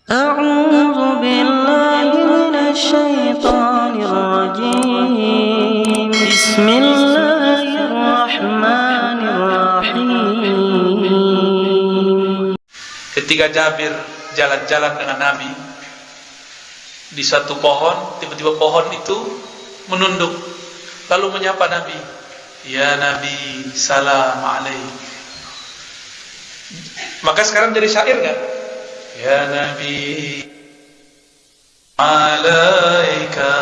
أعوذ بالله من الشيطان الرجيم بسم الله الرحمن الرحيم. Ketika Jabir jalan-jalan dengan Nabi di suatu pohon, tiba-tiba pohon itu menunduk lalu menyapa Nabi, "Ya Nabi, salam alaik." Maka sekarang jadi syair kan? Ya Nabi alaika,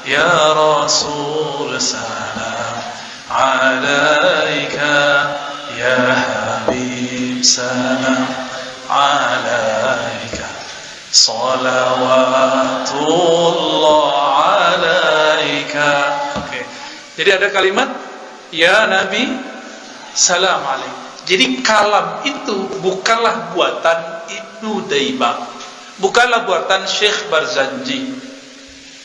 ya Rasul salam alaika, ya Habib salam alaika, salawatullah alaika. Oke. Jadi ada kalimat ya Nabi salam alaika. Jadi kalam itu bukanlah buatan Ibnu Daibah, bukanlah buatan Syekh Barzanji,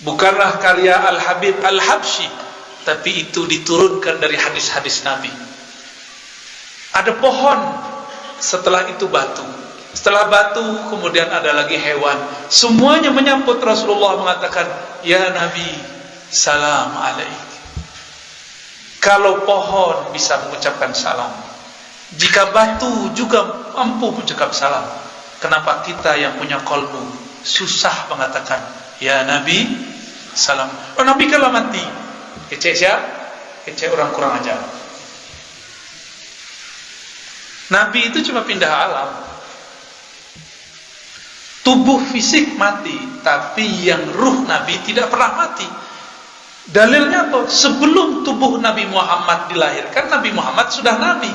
bukanlah karya Al-Habib Al-Habsyi, tapi itu diturunkan dari hadis-hadis Nabi. Ada pohon, setelah itu batu, setelah batu kemudian ada lagi hewan. Semuanya menyambut Rasulullah mengatakan, "Ya Nabi, salam alaik." Kalau pohon bisa mengucapkan salam, jika batu juga mampu mengucapkan salam, kenapa kita yang punya qalbu susah mengatakan ya Nabi salam? Oh, Nabi kalau mati kecek siapa? Kecek orang kurang ajar. Nabi itu cuma pindah alam, tubuh fisik mati, tapi yang ruh Nabi tidak pernah mati. Dalilnya apa? Sebelum tubuh Nabi Muhammad dilahirkan, Nabi Muhammad sudah Nabi.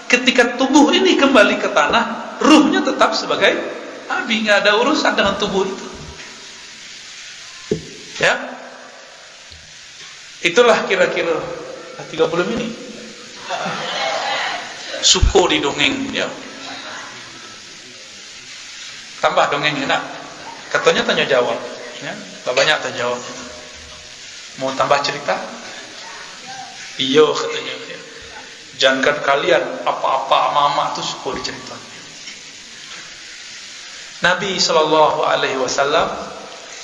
Ketika tubuh ini kembali ke tanah, ruhnya tetap sebagai Nabi, nggak ada urusan dengan tubuh itu. Ya, itulah kira-kira 30 menit. Suko di dongeng, ya. Tambah dongeng enak. Katanya tanya jawab, ya. Gak banyak tanya jawab. Mau tambah cerita? Iyo katanya. Ya. Jangankan kalian, apa-apa mama tuh suka diceritakan. Nabi Shallallahu Alaihi Wasallam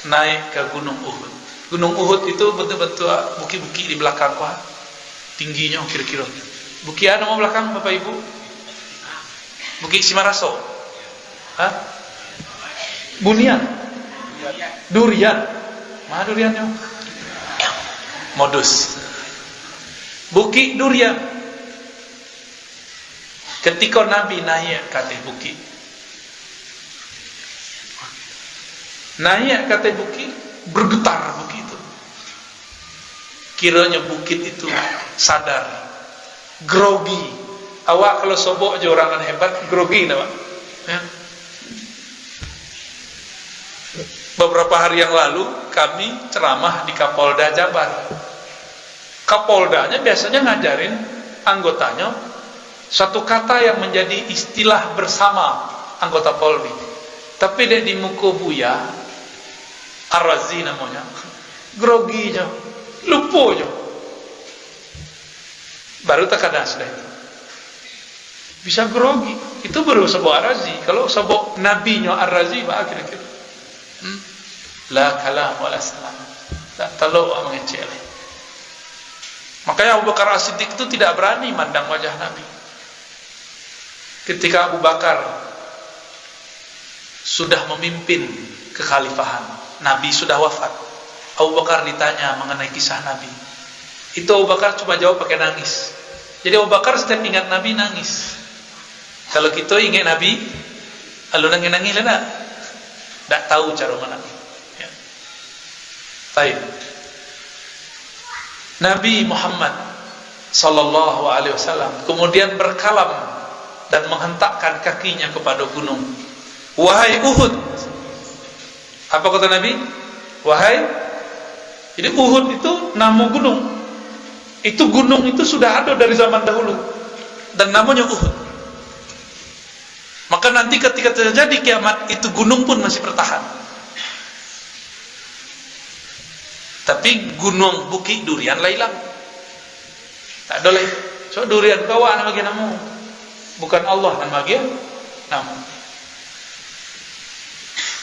naik ke Gunung Uhud. Gunung Uhud itu betul-betul bukit-bukit di belakang, wah, tingginya kira-kira. Bukit mana mau belakang, Bapak Ibu? Bukit Simaraso. Hah? Bunian. Durian. Mana duriannya? Modus. Bukit Durian. Ketika Nabi naik ke atas bukit, bergetar bukit itu. Kiranya bukit itu sadar, grogi. Awak kalau sobok aja orangan hebat, grogi nama. Ya. Beberapa hari yang lalu kami ceramah di Kapolda Jabar. Kapoldanya biasanya ngajarin anggotanya satu kata yang menjadi istilah bersama anggota Polri. Tapi dia di Mukobuya, Ar-Razi namanya, grogi aja, lupa aja. Baru tak ada sudah itu. Bisa grogi, itu baru sebuah Ar-Razi. Kalau sebuah nabinya Ar-Razi, bah kira-kira. La kalam wala salam. Tak tahu mengecil. Makanya Abu Bakar As-Siddiq itu tidak berani mandang wajah Nabi. Ketika Abu Bakar sudah memimpin kekhalifahan, Nabi sudah wafat, Abu Bakar ditanya mengenai kisah Nabi. Itu Abu Bakar cuma jawab pakai nangis. Jadi Abu Bakar setiap ingat Nabi nangis. Kalau kita ingat Nabi, lalu nangis-nangis lah, tak tahu cara mana. Ya. Baik. Nabi Muhammad Sallallahu Alaihi Wasallam kemudian berkalam dan menghentakkan kakinya kepada gunung. Wahai Uhud. Apa kata Nabi? Wahai. Jadi Uhud itu nama gunung. Itu gunung itu sudah ada dari zaman dahulu. Dan namanya Uhud. Maka nanti ketika terjadi kiamat, itu gunung pun masih bertahan. Tapi gunung Bukit Durian lah hilang. Tak ada lagi. So durian kawan bagi namu. Bukan Allah nama dia nama.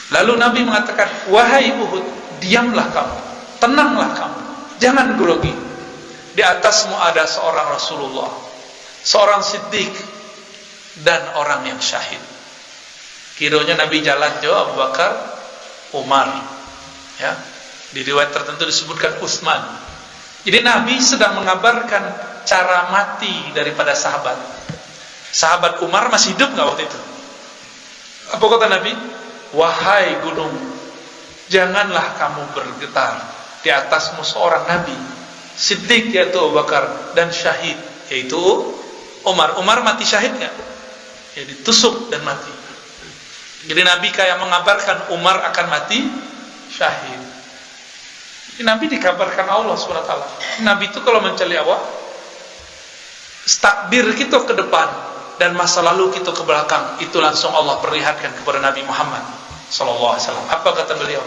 Lalu Nabi mengatakan, wahai Uhud, diamlah kamu, tenanglah kamu, jangan grogi. Di atasmu ada seorang Rasulullah, seorang Siddiq, dan orang yang syahid. Kiranya Nabi jalan jauh, Abu Bakar, Umar, ya. Di riwayat tertentu disebutkan Utsman. Jadi Nabi sedang mengabarkan cara mati daripada sahabat. Sahabat Umar masih hidup nggak waktu itu? Apa kata Nabi? Wahai gunung, janganlah kamu bergetar. Di atasmu seorang Nabi, Siddiq yaitu Abu Bakar, dan syahid yaitu Umar. Umar mati syahid nggak? Ya, ditusuk dan mati. Jadi Nabi kayak mengabarkan Umar akan mati syahid. Nabi dikabarkan Allah SWT. Nabi itu kalau mencari awak, takbir kita ke depan dan masa lalu kita ke belakang, itu langsung Allah perlihatkan kepada Nabi Muhammad SAW. Apa kata beliau?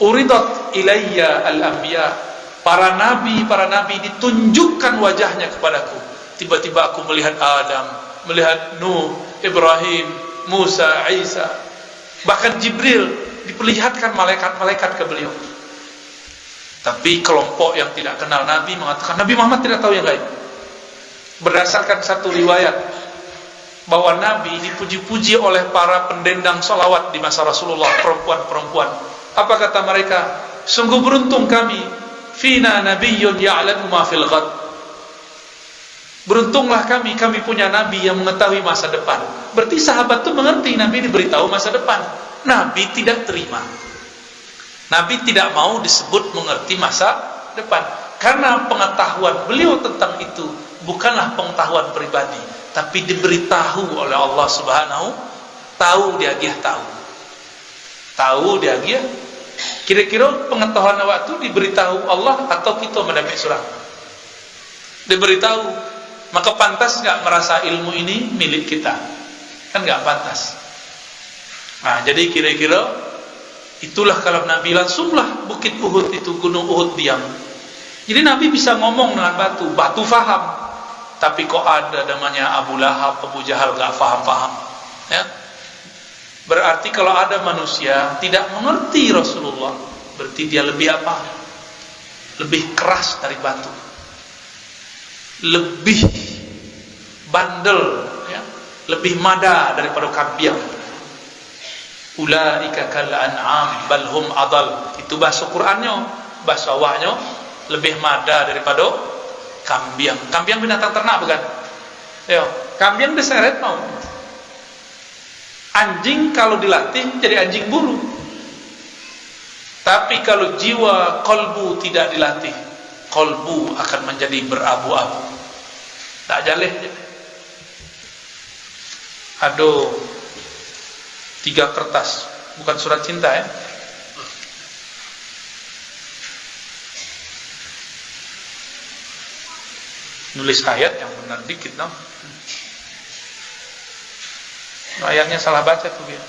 Uridat ilayya al-anbiya, para nabi ditunjukkan wajahnya kepadaku. Tiba-tiba aku melihat Adam, melihat Nuh, Ibrahim, Musa, Isa, bahkan Jibril diperlihatkan malaikat-malaikat ke beliau. Tapi kelompok yang tidak kenal Nabi mengatakan Nabi Muhammad tidak tahu yang gaib. Berdasarkan satu riwayat bahwa Nabi dipuji-puji oleh para pendendang salawat di masa Rasulullah, perempuan-perempuan. Apa kata mereka? Sungguh beruntung kami, fina nabiyyun ya'lamu ma fil ghad. Beruntunglah kami punya Nabi yang mengetahui masa depan. Berarti sahabat itu mengerti Nabi diberitahu masa depan. Nabi tidak terima. Nabi tidak mau disebut mengerti masa depan, karena pengetahuan beliau tentang itu bukanlah pengetahuan pribadi, tapi diberitahu oleh Allah Subhanahu. Tahu dia kira-kira pengetahuan awak itu diberitahu Allah atau kita mendapat surah? Diberitahu. Maka pantas nggak merasa ilmu ini milik kita? Kan nggak pantas. Nah, jadi kira-kira itulah kalau Nabi, langsunglah bukit Uhud itu, gunung Uhud diam. Jadi Nabi bisa ngomong dengan batu faham. Tapi kok ada namanya Abu Lahab, Abu Jahal gak faham-faham, ya? Berarti kalau ada manusia tidak mengerti Rasulullah, berarti dia lebih apa? Lebih keras dari batu, lebih bandel, ya? Lebih mada daripada kambing. Ulaika kal an'am bal hum adal. Itu bahasa Qur'annya, bahasa awaknya lebih mada daripada kambing. Kambing binatang ternak bukan? Yo, kambing diseret mau. Anjing kalau dilatih jadi anjing buru. Tapi kalau jiwa kolbu tidak dilatih, kolbu akan menjadi berabu-abu. Tak jaleh. Aduh, 3 kertas, bukan surat cinta ya. Nulis ayat yang benar dikit, no? Ayatnya salah baca tuh dia.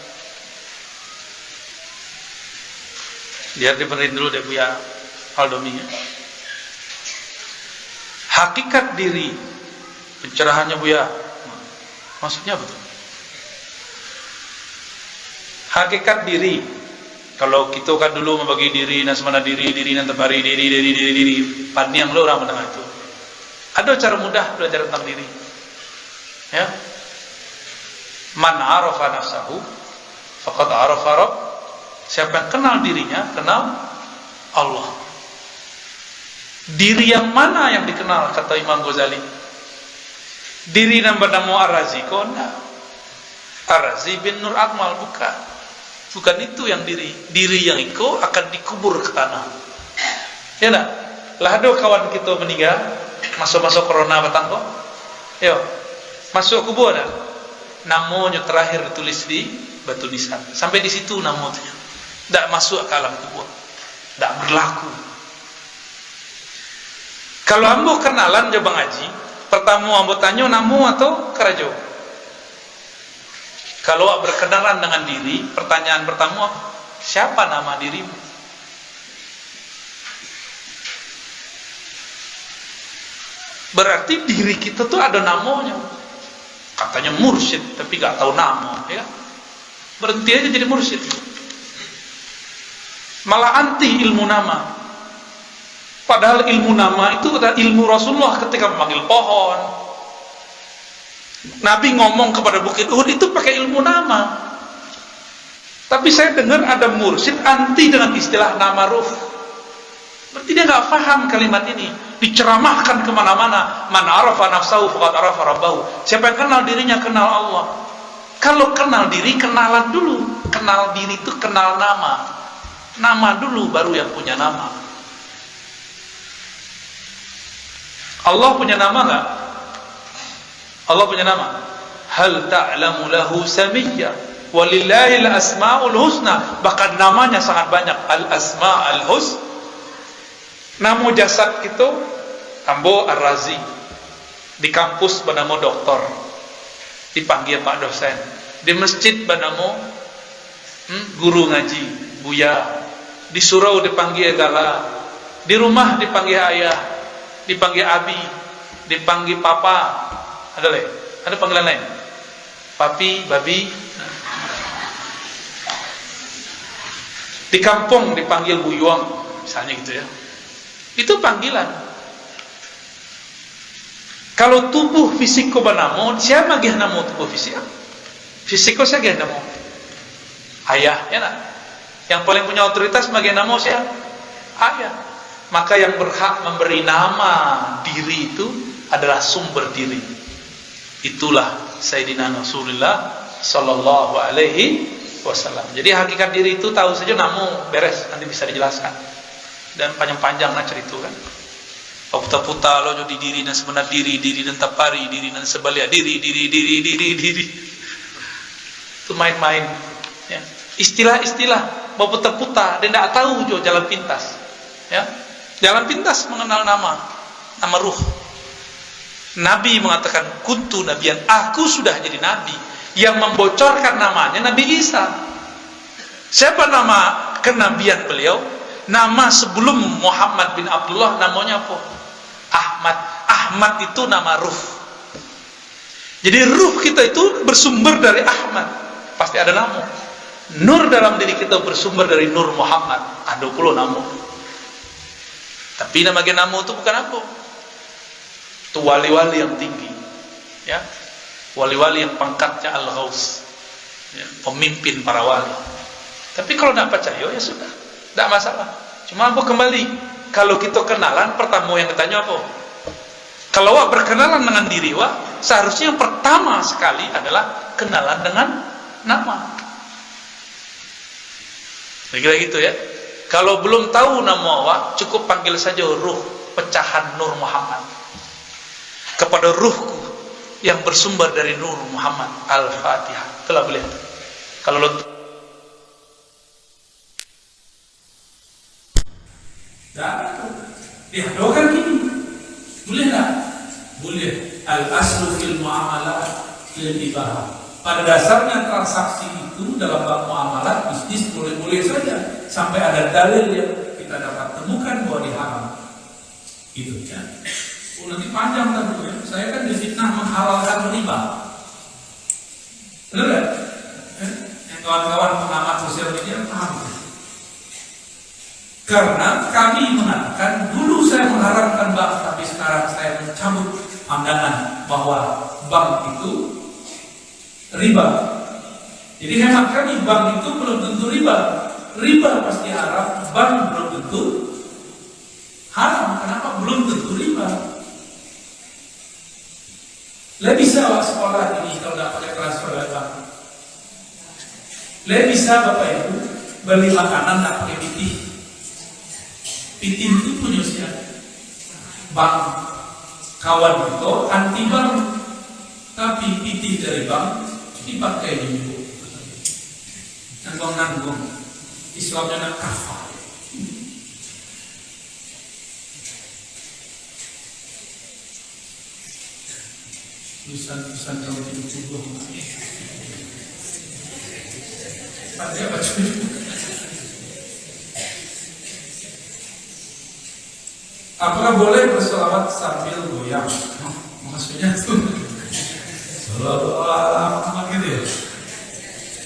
Biar dibenerin dulu deh Buya Aldomi ya. Hakikat diri, pencerahannya Buya. Maksudnya apa tuh? Hakikat diri. Kalau kita kan dulu membagi diri, nasmana diri, nantabari diri. Panjang lo orang menengah itu. Ada cara mudah belajar tentang diri. Ya. Man arafa nafsahu faqad arafa rabb. Siapa yang kenal dirinya, kenal Allah. Diri yang mana yang dikenal, kata Imam Ghazali? Diri yang bernama Ar-Razi, Ar-Razi bin Nur Akmal, bukan itu yang diri yang itu akan dikubur ke tanah. Ya nak, lah ada kawan kita meninggal, masuk corona batang kok. Yo, masuk kubur dah. Namanya terakhir ditulis di batu nisan. Sampai di situ namanya. Tak masuk ke alam kubur. Tak berlaku. Kalau ambo kenalan jo Bang Haji, pertama ambo tanya namu atau kerajo. Kalau berkenalan dengan diri, pertanyaan pertama, siapa nama dirimu? Berarti diri kita tuh ada namanya. Katanya mursyid, tapi gak tahu nama, ya. Berhenti aja jadi mursyid. malah anti ilmu nama. Padahal ilmu nama itu adalah ilmu Rasulullah ketika memanggil pohon. Nabi ngomong kepada Bukit Uhud itu pakai ilmu nama. Tapi saya dengar ada mursyid anti dengan istilah nama ruh. Berarti dia nggak paham kalimat ini. Diceramahkan kemana-mana. Man arafa nafsahu faqad arafa rabbahu. Siapa yang kenal dirinya kenal Allah. Kalau kenal diri, kenalan dulu. Kenal diri itu kenal nama. Nama dulu baru yang punya nama. Allah punya nama enggak? Allah punya nama. Hal ta'lamu lahu samiyya? Walillahil asmaul husna. Bahkan namanya sangat banyak. Al asmaul husna. Namo jasad itu Ambo Ar-Razi. Di kampus bernama doktor. Dipanggil Pak dosen. Di masjid bernama guru ngaji, Buya. Di surau dipanggil Gala. Di rumah dipanggil ayah. Dipanggil abi, dipanggil papa, ada lagi, ada panggilan lain, papi, babi. Di kampung dipanggil buyuang, misalnya gitu ya. Itu panggilan. Kalau tubuh fisiko banamo, siapa gih namo tubuh fisik? Fisiko saya gih namo. Ayah, ya nak. Yang paling punya otoritas bagi namo siapa? Ayah. Maka yang berhak memberi nama diri itu adalah sumber diri. Itulah Sayyidina Rasulullah Sallallahu Alaihi Wasallam. Jadi hakikat diri itu tahu saja namu beres, nanti bisa dijelaskan. Dan panjang-panjang nak cerita kan. Puta-puta lo jadi diri dan sebenar diri dan tapari, diri dan sebalia diri. Itu main-main. Ya. Istilah-istilah bawa puta-puta dan tidak tahu jo jalan pintas. Ya. Jalan pintas mengenal nama ruh. Nabi mengatakan kuntu nabiyan, aku sudah jadi nabi. Yang membocorkan namanya Nabi Isa. Siapa nama kenabian beliau? Nama sebelum Muhammad bin Abdullah namanya apa? Ahmad. Ahmad itu nama ruh. Jadi ruh kita itu bersumber dari Ahmad. Pasti ada nama. Nur dalam diri kita bersumber dari Nur Muhammad. Ada puluh nama. Tapi nama genamu itu bukan aku. Itu wali-wali yang tinggi. Ya. Wali-wali yang pangkatnya Al-Ghaus. Ya, pemimpin para wali. Tapi kalau tidak percaya ya sudah. Tidak masalah. Cuma aku kembali. Kalau kita kenalan, pertama yang ditanya apa? Kalau wak berkenalan dengan diri wak, seharusnya yang pertama sekali adalah kenalan dengan nama. Kira-kira gitu ya. Kalau belum tahu nama awak, cukup panggil saja ruh pecahan Nur Muhammad. Kepada ruhku yang bersumber dari Nur Muhammad. Al-Fatihah. Itulah boleh. Kalau lo dihadokan gini, boleh tak? Boleh. Al-aslu fil muamalah lil ibadah. Pada dasarnya transaksi itu dalam bab muamalah bisnis boleh-boleh saja sampai ada dalil yang kita dapat temukan bahwa diharam. Itu ya. Nanti panjang tentu ya. Saya kan difitnah menghalalkan riba. Benar kan? Yang kawan-kawan pengamat sosial media paham. Karena kami mengatakan dulu saya mengharamkan bank, tapi sekarang saya mencabut pandangan bahwa bank itu riba. Jadi hemat kami, bank itu belum tentu riba. Riba pasti haram, bank belum tentu haram. Kenapa belum tentu riba? Lebih bisa wak sekolah ini kalau tidak pakai transfer dari bank. Lebih bisa bapak ibu beli makanan tidak pakai pitih. Pitih itu punya siapa? Bank. Kawan itu anti bank, tapi pitih dari bank dipakai dulu. Nanggung-nanggung. Islamnya nak kafah. Tulisan kalau tidak tubuh. Ada apa cuy? Apakah boleh berselawat sambil goyang? Maksudnya tuh sallallahu alaihi wasallam gitu ya.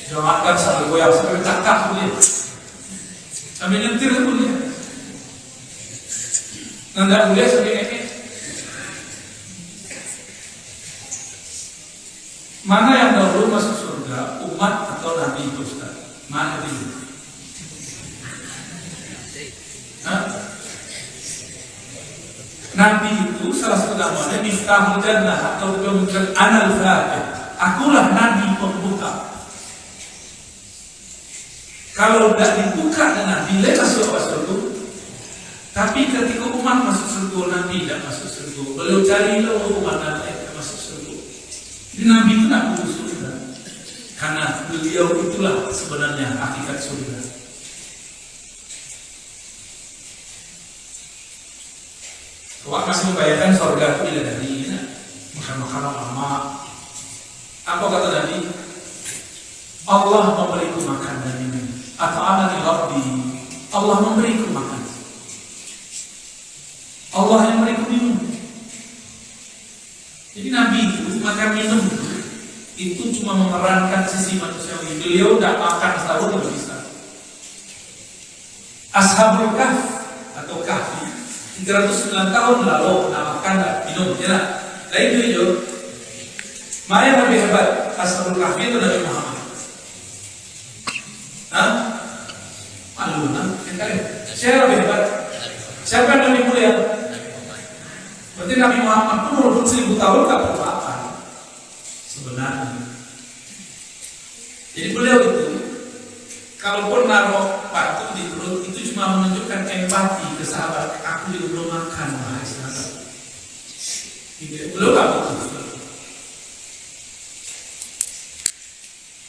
Jangankan sambil goyang, sambil cakap boleh. Sambil nyetir itu dia. Nanda mulia sambil ngekek. Mana yang dahulu masuk surga, umat atau nabi itu Ustaz? Mana itu? Nabi itu salah satu namanya Miftahul Jannah atau kemudian Anal Fatih. Akulah nabi pembuka. Kalau tidak dibuka dengan nabi, masuk surga. Tapi ketika umat masuk surga, nabi tidak masuk surga. Beliau carilah umat nabi yang masuk surga. Jadi nabi itu tidak butuh surga, karena beliau itulah sebenarnya hakikat surga. Kalau masih membayangkan surga itu tidak dari makan-makan lama. Apa kata Nabi? Allah memberiku makan dan minum. Atau amani Rabbi, Allah memberiku makan. Allah yang memberiku minum. Jadi Nabi itu makan minum itu cuma memerankan sisi manusiawi. Beliau tidak makan sahur tidak bisa. Ashabul Kahf atau Kahfi 309 tahun lalu makan dan minum. Ya, lain itu. Mana yang lebih hebat? Ashabul Kahfi itu Nabi Muhammad. Siapa lebih hebat? Siapa yang lebih mulia? Berarti Nabi Muhammad pun walaupun 1000 tahun tak perlu makan sebenarnya. Jadi beliau itu kalaupun naruh batu di perut itu cuma menunjukkan empati ke sahabat. Aku juga belum makan, wahai sahabat. Beliau tak butuh.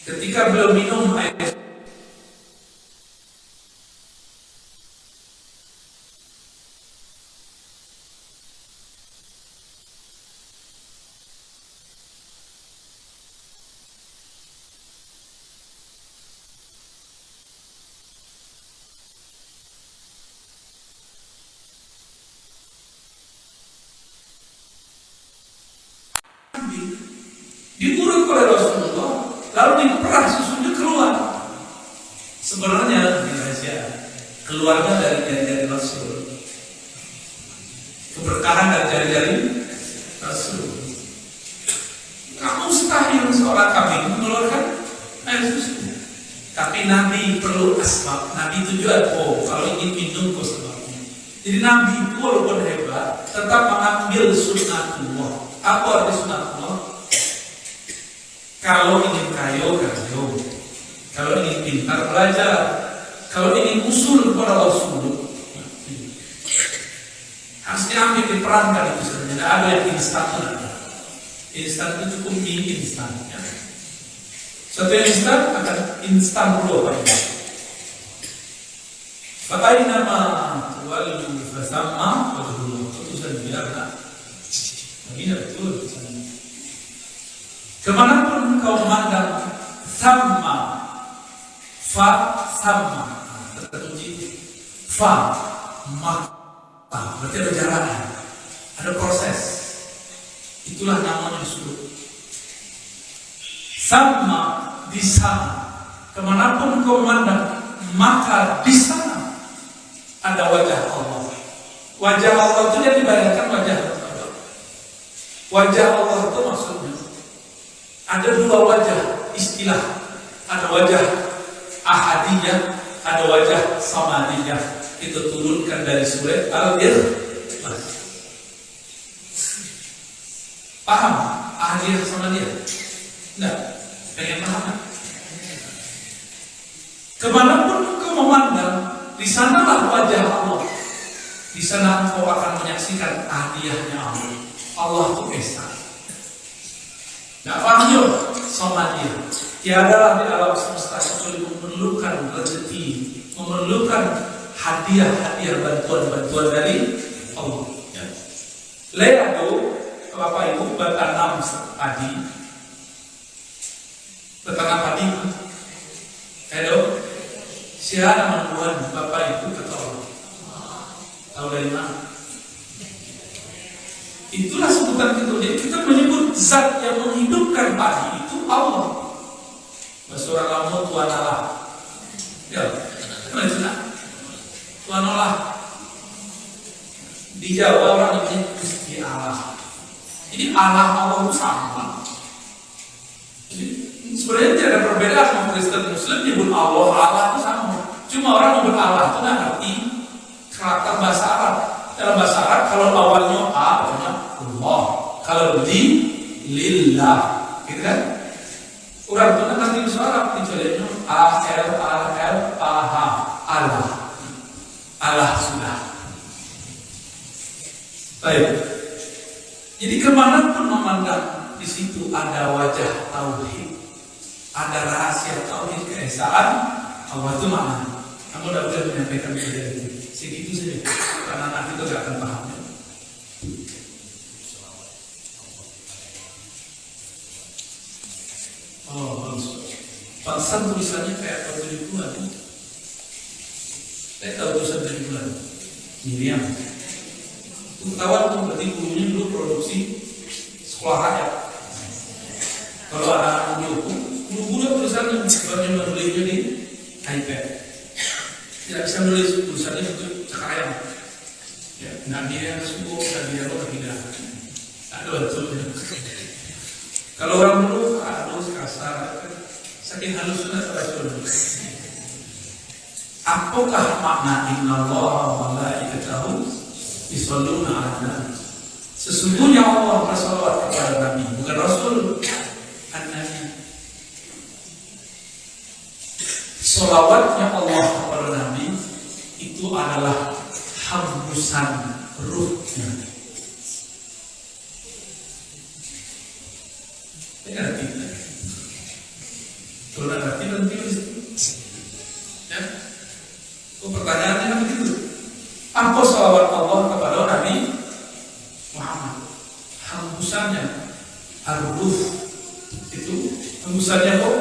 Ketika beliau minum air diurut oleh Rasulullah, lalu diperah susunya keluar. Sebenarnya rahasia keluarnya dari jari-jari Rasul, keberkahan dari jari-jari Rasul. Kamu mustahil seorang kambing mengeluarkan air susu, tapi Nabi perlu asbab. Nabi tujuan, kalau ingin minum kau sebabnya. Jadi Nabi itu walaupun hebat, tetap mengambil sunnatullah. Apa arti sunnatullah? Kalau ingin kaya, kalau ingin pintar, belajar. Kalau ingin usul kepada Rasul, harus diambil diperankan itu saja. Tidak ada yang instan. Instan itu cukup mie instan. Ya. Satu yang instan akan instan puluh apa ini. Fa'ainama tuwallu fasamma wajhullah. Itu saja biarlah. Ini betul. Kemanapun kau memandang sama, fa sama, terkunci fa mata, berarti ada jalan, ada proses. Itulah namanya disebut sama di sana. Kemanapun kau memandang, maka di sana ada wajah Allah. Wajah Allah itu yang dibayangkan wajah Allah. Wajah Allah itu maksudnya ada dua wajah istilah. Ada wajah ahadiyah, ada wajah samadiyah. Itu turunkan dari surat Al-Ikhlas. Paham? Ahadiyah samadiyah? Enggak? Pengen paham? Kemanapun engkau memandang, di sanalah wajah Allah. Di sana engkau akan menyaksikan ahadiyahnya Allah. Allah itu esa. Tidak paham yuk, somadiyah. Tiadalah di alam semesta kecuali memerlukan rezeki, memerlukan hadiah-hadiah bantuan-bantuan dari Allah. Ya. Lihat tuh, Bapak Ibu bertanam padi. Bertanam padi. Hello, siapa membuat Bapak Ibu kata Allah? Tahu dari mana? Itulah sebutan itu. Jadi kita menyebut zat yang menghidupkan padi itu Allah. Surah Al-Mulk wa Nala. Ya, mana itu nak? Subhanallah. Di Jawa orang namanya Gusti Allah. Jadi Allah itu sama. Jadi sebenarnya tidak ada perbedaan sama Kristen Muslim nyebut Allah itu sama. Cuma orang nyebut Allah itu nggak ngerti karakter bahasa Arab. Dalam bahasa Arab kalau awalnya A, awalnya Allah. Kalau di lillah, gitu kan? Orang itu ngerti bahasa Arab, dicoba Allah sudah. Baik. Jadi kemanapun memandang di situ ada wajah tauhid, ada rahasia tauhid keesaan Allah itu mana? Kamu tidak boleh menyampaikan seperti itu. Segitu saja, karena nanti itu tidak akan paham. Oh, bagus. Pantesan tulisannya kayak tahun 70-an. Saya tahu tulisan 70-an. Miriam. Ketahuan tuh berarti gurunya dulu produksi sekolah rakyat. Kalau anak guru tulisannya sebenarnya menulisnya di iPad. Tidak bisa menulis tulisannya untuk cakayam. Ya, Nabi yang sembuh, Nabi yang tidak. Ada betulnya. Kalau orang dulu halus kasar, saking halusnya terasa. Apakah makna innallaha wa malaikatahu yusholluna 'alan nabi? Sesungguhnya Allah bersalawat kepada Nabi, bukan Rasul, An-Nabi. Salawatnya Allah kepada Nabi itu adalah hembusan ruhnya. Ngerti? Kalau ngerti nanti ya. Pertanyaannya kan begitu. Apa salawat Allah kepada Nabi Muhammad? Hembusannya ar-ruh itu hembusannya kok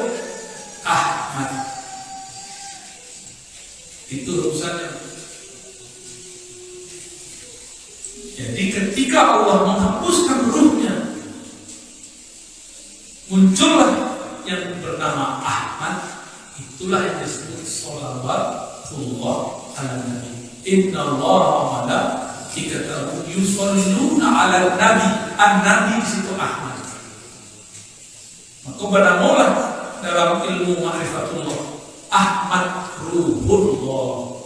Ahmad. Itu hembusannya. Jadi ketika Allah menghembuskan ruhnya, muncullah yang bernama Ahmad. Itulah yang disebut sholawatullah ala nabi. Innallaha wa malaikatahu yusholluna ala nabi. An-nabi itu Ahmad. Maka bernamulah dalam ilmu ma'rifatullah Ahmad Ruhullah.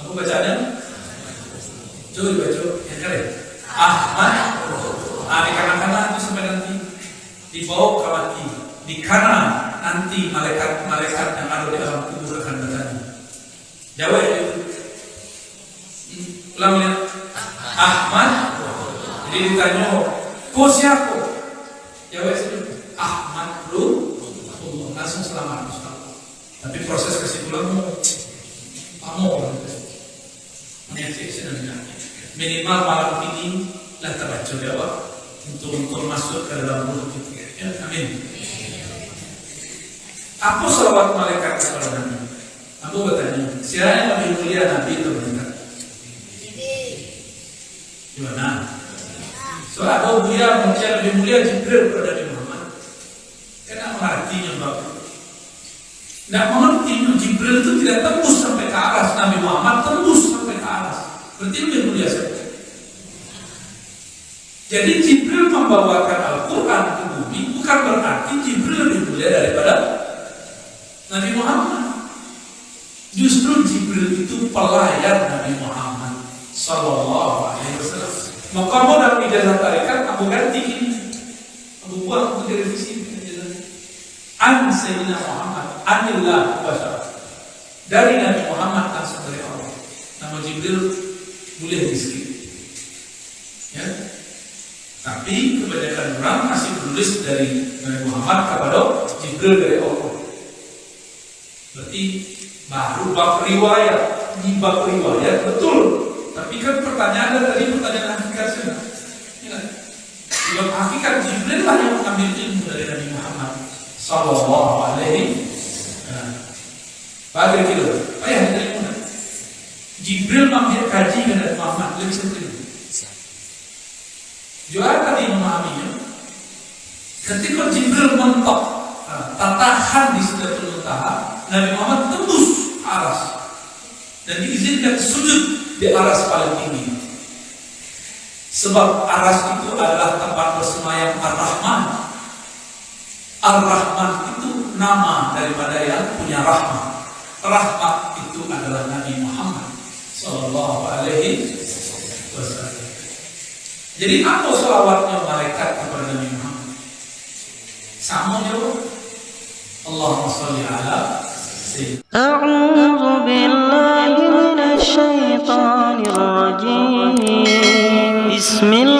Aku bacanya? Coba baca yang keren. Ahmad. Di kanan-kanan itu sampai nanti di bawah kawati, di kanan nanti malaikat yang ada di alam kubur akan bertanya. Jawab itu. Ulang lihat. Ahmad. Jadi ditanya, kau siapa? Jawab itu. Ahmad Ruhullah. Langsung selamat. Tapi proses kesimpulanmu, kamu minimal malam ini lah terbaca jawab untuk masuk ke dalam mulut kita. Ya, amin. Apa salawat malaikat kepada Nabi? Aku bertanya, siapa yang lebih mulia, Nabi atau malaikat? Gimana? Soal Abu Mulia manusia lebih mulia Jibril kepada Nabi Muhammad. Kenapa artinya bapak? Tidak mengerti Jibril itu tidak tembus sampai ke atas, Nabi Muhammad tembus sampai ke atas. Berarti lebih mulia saja. Jadi Jibril membawakan Al-Quran ke bumi bukan berarti Jibril lebih mulia daripada Nabi Muhammad. Justru Jibril itu pelayan Nabi Muhammad Sallallahu Alaihi Wasallam. Maka mau dalam ijazah tarikat aku ganti ini, aku buang untuk direvisi ijazahnya. An Sayyidina Muhammad Anillah Bashar, dari Nabi Muhammad langsung dari Allah. Nama Jibril boleh di-skip, ya. Tapi kebanyakan orang masih menulis dari Nabi Muhammad kepada Jibril dari Allah. Berarti baru bab riwayat, di bab riwayat betul. Tapi kan pertanyaan tadi pertanyaan hakikat saja. Ya. Di bab hakikat Jibril lah yang mengambil ilmu dari Nabi Muhammad Sallallahu Alaihi. Bagi kilo, ayah dari mana? Jibril mengambil kaji dari Muhammad lebih sempurna. Juga tadi memahaminya. Ketika Jibril mentok, tatahan di Sidratul Muntaha, Nabi Muhammad tembus aras. dan diizinkan sujud di aras paling tinggi. Sebab aras itu adalah tempat bersemayam Ar-Rahman. Ar-Rahman itu nama daripada yang punya rahmat. Rahmat itu adalah Nabi Muhammad sallallahu alaihi wasallam. Jadi apa selawatnya malaikat kepada Nabi Muhammad? Sama jawab. Allahumma sholli ala sayyidina. أعوذ بالله من الشيطان الرجيم بسم الله